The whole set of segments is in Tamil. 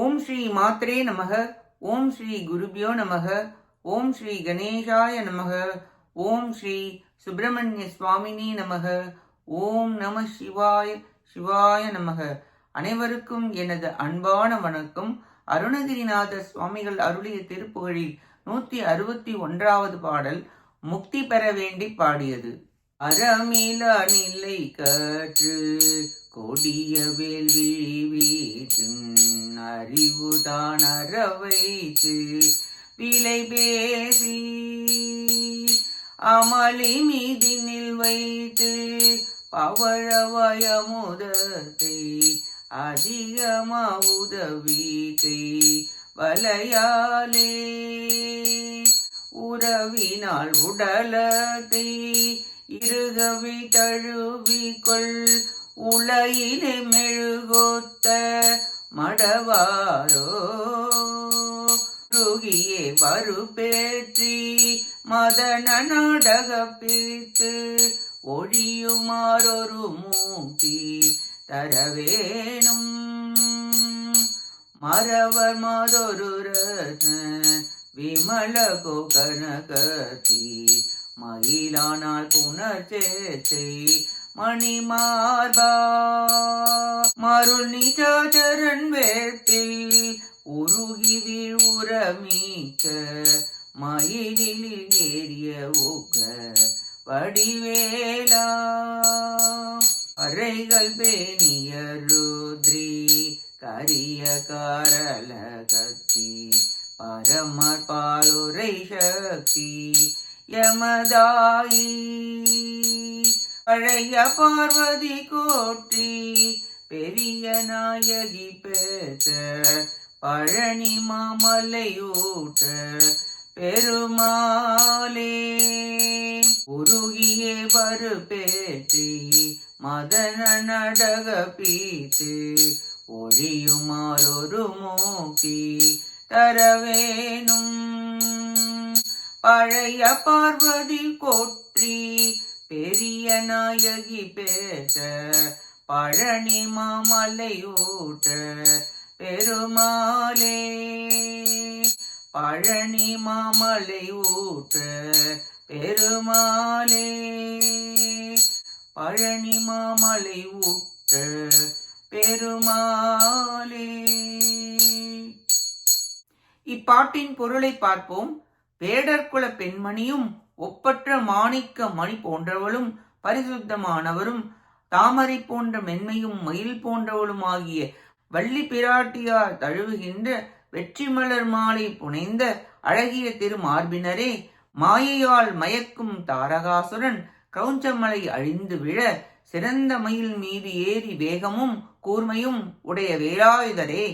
ஓம் ஸ்ரீ மாத்ரே நமக. ஓம் ஸ்ரீ குருபியோ நமக. ஓம் ஸ்ரீ கணேசாய நமக. ஓம் ஸ்ரீ சுப்பிரமணிய சுவாமினி நமக. ஓம் நம சிவாய சிவாய நமக. அனைவருக்கும் எனது அன்பான வணக்கம். அருணகிரிநாத சுவாமிகள் அருளிய திருப்புகழில் 161வது பாடல் முக்தி பெற வேண்டி பாடியது. அறமில நிலை கற்று கொடிய வேள்வி வீட்டின் அறிவுதான் அறவைத்து விலை பேசி அமளி மீதினில் வைத்து பவழவயமுதத்தை அதிகமா உதவிக்கை வலையாலே உறவினால் உடலத்தை இருகவி தழுவிக்கொள் உலையிலே மெழுகொத்த மடவாரோ ருகியே வருபேற்றி மதன நாடக பிரித்து ஒழியுமாறொரு மூட்டி தரவேணும் மறவர் மாதொரு ரத்ன விமல கோகனகதி மயிலானால் புனர்ச்சேத்தை மணிமார்பா மருள் நிஜாச்சரன் வேத்தில் உருகி வீழ்வுரமீக்க மயிலில் ஏறிய ஊக்க வடிவேலா அறைகள் பேணிய ருத்ரி கரிய காரல கத்தி பரமர் பாலுரை சக்தி யமதாயி பழைய பார்வதி கோற்றி பெரிய நாயகி பெற்ற பழனி மாமலை ஊட்ட பெருமாளே உருகியே வரு பேற்றி மதன நடக பீத்து ஒழியுமாறொரு மூக்கி தரவேணும் பழைய பார்வதி கோற்றி பெரிய நாயகி பேற்ற பழனி மாமலை ஊட்ட பெருமாளே பழனி மாமலை ஊட்ட பெருமாளே பழனி மாமலை ஊட்ட பெருமாளே. இப்பாட்டின் பொருளை பார்ப்போம். வேடர்குல பெண்மணியும் ஒப்பற்ற மாணிக்க மணி போன்றவளும் பரிசுத்தமானவரும் தாமரை போன்ற மென்மையும் மயில் போன்றவளும் ஆகிய வள்ளி பிராட்டியார் தழுவுகின்ற வெற்றி மலர் மாலை புனைந்த அழகிய திருமார்பினரே, மாயையால் மயக்கும் தாரகாசுரன் கிரௌஞ்சமலை அழிந்து விழ சிறந்த மயில் மீது ஏறி வேகமும் கூர்மையும் உடைய வேலாயுதரே,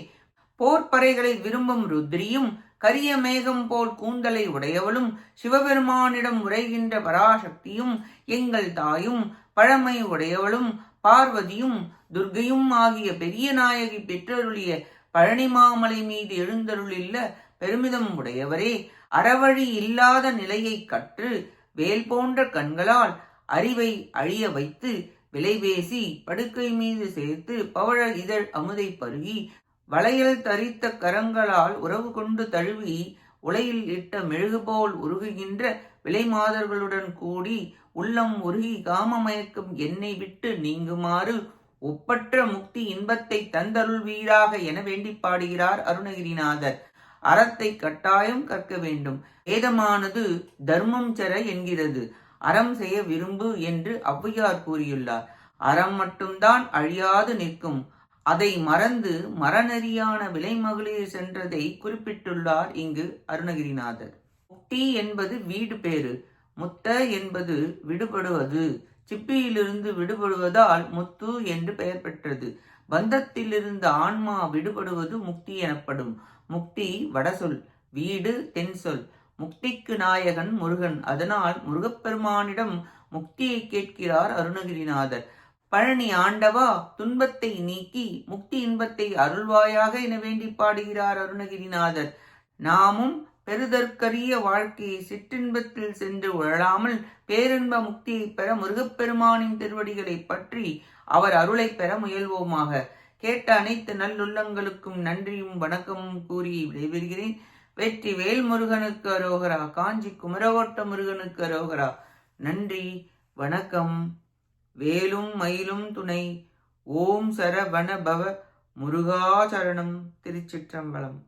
போர்ப்பறைகளை விரும்பும் ருத்ரியும் கரிய மேகம் போல் கூந்தலை உடையவளும் சிவபெருமானிடம் உரைகின்ற பராசக்தியும் எங்கள் தாயும் பழமை உடையவளும் பார்வதியும் துர்கையும் ஆகிய பெரிய நாயகி பெற்றருளிய பழனி மாமலை மீது எழுந்தருளில்ல பெருமிதம் உடையவரே, அறவழி இல்லாத நிலையை கற்று வேல் போன்ற கண்களால் அறிவை அழிய வைத்து விலைபேசி படுக்கை மீது சேர்த்து பவழ இதழ் அமுதை பருகி வளையல் தரித்த கரங்களால் உறவு கொண்டு தழுவி உலையில் இட்ட மெழுகுபோல் உருகுகின்ற விலை மாதர்களுடன் கூடி உள்ளம் உருகி காமமயக்கும் என்னை விட்டு நீங்குமாறு ஒப்பற்ற முக்தி இன்பத்தை தந்தருள்வீராக என வேண்டி பாடுகிறார் அருணகிரிநாதர். அறத்தை கட்டாயம் கற்க வேண்டும். வேதமானது தர்மம் செற என்கிறது. அறம் செய்ய விரும்பு என்று ஔவையார் கூறியுள்ளார். அறம் மட்டும்தான் அழியாது நிற்கும். அதை மறந்து மரநெறியான விலை மகளிர் சென்றதை குறிப்பிட்டுள்ளார் இங்கு அருணகிரிநாதர். முக்தி என்பது வீடு பேரு, முத்த என்பது விடுபடுவது. சிப்பியிலிருந்து விடுபடுவதால் முத்து என்று பெயர் பெற்றது. பந்தத்திலிருந்து ஆன்மா விடுபடுவது முக்தி எனப்படும். முக்தி வடசொல், வீடு தென்சொல். முக்திக்கு நாயகன் முருகன். அதனால் முருகப்பெருமானிடம் முக்தியை கேட்கிறார் அருணகிரிநாதர். பழனி ஆண்டவா, துன்பத்தை நீக்கி முக்தி இன்பத்தை அருள்வாயாக என வேண்டி பாடுகிறார் அருணகிரிநாதர். நாமும் பெறுதற்கரிய வாழ்க்கையை சிற்றின்பத்தில் சென்று உழலாமல் பேரின்ப முக்தியை பெற முருகப்பெருமானின் திருவடிகளை பற்றி அவர் அருளை பெற முயல்வோமாக. கேட்ட அனைத்து நல்லுள்ளங்களுக்கும் நன்றியும் வணக்கமும் கூறி விடைபெறுகிறேன். வெற்றி வேல் முருகனுக்கு அரோகரா. காஞ்சி குமரகோட்ட முருகனுக்கு அரோகரா. நன்றி, வணக்கம். வேலும் மயிலும் துணை. ஓம் சரவண பவ முருகா சரணம். திருச்சிற்றம்பலம்.